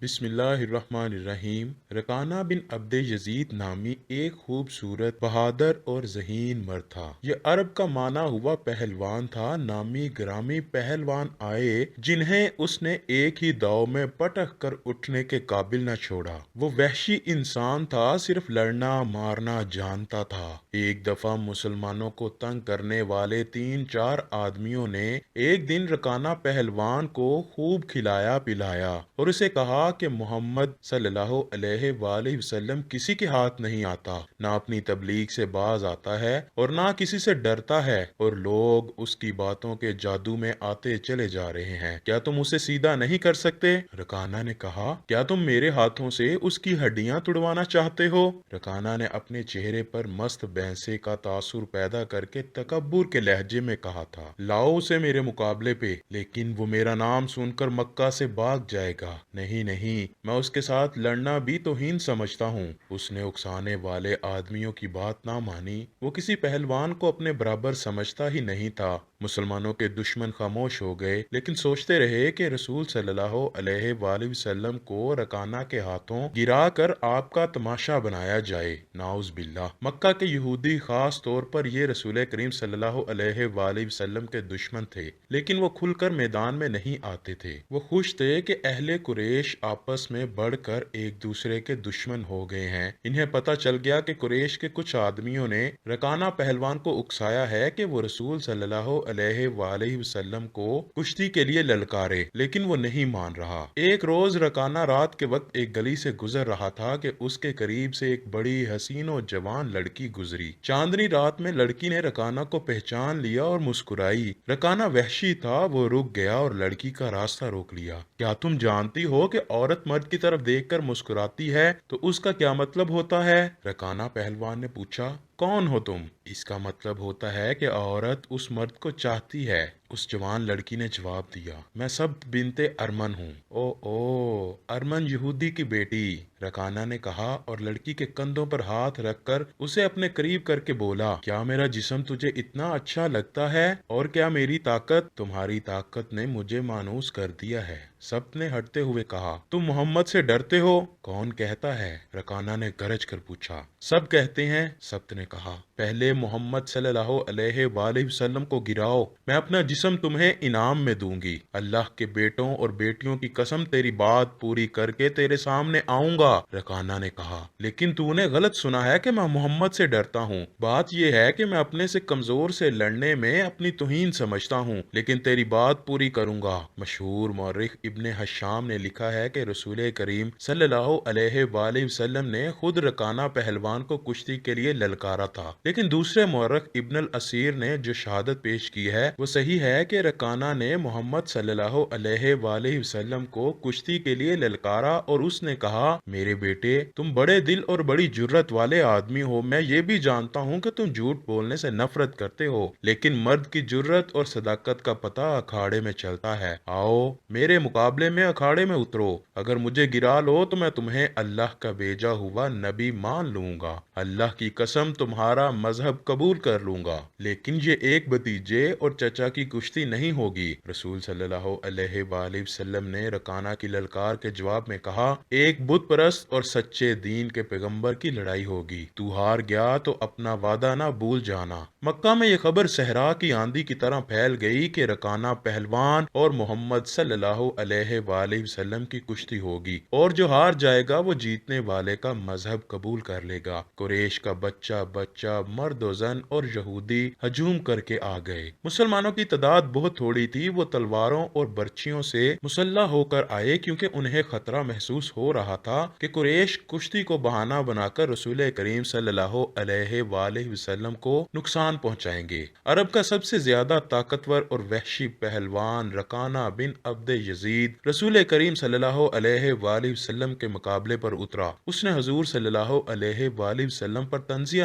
بسم اللہ الرحمن الرحیم۔ رکانہ بن عبد یزید نامی ایک خوبصورت، بہادر اور ذہین مرد تھا۔ یہ عرب کا معنی ہوا پہلوان تھا۔ نامی گرامی پہلوان آئے جنہیں اس نے ایک ہی داؤ میں پٹک کر اٹھنے کے قابل نہ چھوڑا۔ وہ وحشی انسان تھا، صرف لڑنا مارنا جانتا تھا۔ ایک دفعہ مسلمانوں کو تنگ کرنے والے 3-4 آدمیوں نے ایک دن رکانہ پہلوان کو خوب کھلایا پلایا اور اسے کہا کہ محمد صلی اللہ علیہ وآلہ وسلم کسی کے ہاتھ نہیں آتا، نہ اپنی تبلیغ سے باز آتا ہے اور نہ کسی سے ڈرتا ہے، اور لوگ اس کی باتوں کے جادو میں آتے چلے جا رہے ہیں۔ کیا تم اسے سیدھا نہیں کر سکتے؟ رکانہ نے کہا، کیا تم میرے ہاتھوں سے اس کی ہڈیاں توڑوانا چاہتے ہو؟ رکانہ نے اپنے چہرے پر مست بینسے کا تاثر پیدا کر کے تکبر کے لہجے میں کہا تھا، لاؤ اسے میرے مقابلے پہ، لیکن وہ میرا نام سن کر مکہ سے بھاگ جائے گا۔ نہیں نہیں، میں اس کے ساتھ لڑنا بھی توہین سمجھتا ہوں۔ اس نے اکسانے والے آدمیوں کی بات نہ مانی۔ وہ کسی پہلوان کو اپنے برابر سمجھتا ہی نہیں تھا۔ مسلمانوں کے دشمن خاموش ہو گئے، لیکن سوچتے رہے کہ رسول صلی اللہ علیہ وآلہ وسلم کو رکانہ کے ہاتھوں گرا کر آپ کا تماشا بنایا جائے۔ نعوذ باللہ۔ مکہ کے یہودی خاص طور پر یہ رسول کریم صلی اللہ علیہ وآلہ وسلم کے دشمن تھے، لیکن وہ کھل کر میدان میں نہیں آتے تھے۔ وہ خوش تھے کہ اہل قریش آپس میں بڑھ کر ایک دوسرے کے دشمن ہو گئے ہیں۔ انہیں پتہ چل گیا کہ قریش کے کچھ آدمیوں نے رکانہ پہلوان کو اکسایا ہے کہ وہ رسول صلی اللہ علیہ وآلہ وسلم کو کشتی کے لیے للکارے، لیکن وہ نہیں مان رہا۔ ایک روز رکانہ رات کے وقت ایک گلی سے گزر رہا تھا کہ اس کے قریب سے ایک بڑی حسین و جوان لڑکی گزری۔ چاندنی رات میں لڑکی نے رکانہ کو پہچان لیا اور مسکرائی۔ رکانہ وحشی تھا، وہ رک گیا اور لڑکی کا راستہ روک لیا۔ کیا تم جانتی ہو کہ عورت مرد کی طرف دیکھ کر مسکراتی ہے تو اس کا کیا مطلب ہوتا ہے؟ رکانہ پہلوان نے پوچھا، کون ہو تم؟ اس کا مطلب ہوتا ہے کہ عورت اس مرد کو چاہتی ہے۔ اس جوان لڑکی نے جواب دیا، میں سبت بنت ارمن ہوں۔ او ارمن یہودی کی بیٹی، رکانہ نے کہا اور لڑکی کے کندھوں پر ہاتھ رکھ کر اسے اپنے قریب کر کے بولا، کیا میرا جسم تجھے اتنا اچھا لگتا ہے؟ اور کیا میری طاقت؟ تمہاری طاقت نے مجھے مانوس کر دیا ہے۔ سبت نے ہٹتے ہوئے کہا، تم محمد سے ڈرتے ہو؟ کون کہتا ہے؟ رکانہ نے گرج کر پوچھا۔ سب کہتے ہیں، سبت نے کہا۔ پہلے محمد صلی اللہ علیہ وآلہ وسلم کو گراؤ، میں اپنا جسم تمہیں انعام میں دوں گی۔ اللہ کے بیٹوں اور بیٹیوں کی قسم تیری بات پوری کر کے تیرے سامنے آؤں گا۔ رکانہ نے کہا، لیکن تو نے غلط سنا ہے کہ میں محمد سے ڈرتا ہوں۔ بات یہ ہے کہ میں اپنے سے کمزور سے لڑنے میں اپنی توہین سمجھتا ہوں، لیکن تیری بات پوری کروں گا۔ مشہور مورخ ابن حشام نے لکھا ہے کہ رسول کریم صلی اللہ علیہ وآلہ وسلم نے خود رکانہ پہلوان کو کشتی کے لیے للکارا تھا، لیکن دوسرے مورخ ابن الاسیر نے جو شہادت پیش کی ہے وہ صحیح ہے کہ رکانہ نے محمد صلی اللہ علیہ وآلہ وسلم کو کشتی کے لیے للکارا اور اس نے کہا، میرے بیٹے تم بڑے دل اور بڑی جرت والے آدمی ہو۔ میں یہ بھی جانتا ہوں کہ تم جھوٹ بولنے سے نفرت کرتے ہو، لیکن مرد کی جرت اور صداقت کا پتہ اکھاڑے میں چلتا ہے۔ آؤ میرے مقابلے میں اکھاڑے میں اترو، اگر مجھے گرا لو تو میں تمہیں اللہ کا بھیجا ہوا نبی مان لوں گا۔ اللہ کی قسم تمہارا مذہب قبول کر لوں گا، لیکن یہ ایک بھتیجے اور چچا کی کشتی نہیں ہوگی۔ رسول صلی اللہ علیہ وآلہ وسلم نے رکانہ کی للکار کے جواب میں کہا، ایک بت پرست اور سچے دین کے پیغمبر کی لڑائی ہوگی، تو ہار گیا تو اپنا وعدہ نہ بھول جانا۔ مکہ میں یہ خبر صحرا کی آندھی کی طرح پھیل گئی کہ رکانہ پہلوان اور محمد صلی اللہ علیہ وآلہ وسلم کی کشتی ہوگی، اور جو ہار جائے گا وہ جیتنے والے کا مذہب قبول کر لے گا۔ قریش کا بچہ بچہ، مرد و زن اور یہودی ہجوم کر کے آ گئے۔ مسلمانوں کی تعداد بہت تھوڑی تھی، وہ تلواروں اور برچھیوں سے مسلح ہو کر آئے کیونکہ انہیں خطرہ محسوس ہو رہا تھا کہ قریش کشتی کو بہانہ بنا کر رسول کریم صلی اللہ علیہ وآلہ وسلم کو نقصان پہنچائیں گے۔ عرب کا سب سے زیادہ طاقتور اور وحشی پہلوان رکانہ بن عبد یزید رسول کریم صلی اللہ علیہ وآلہ وسلم کے مقابلے پر اترا۔ اس نے حضور صلی اللہ علیہ وآلہ وسلم پر طنزیہ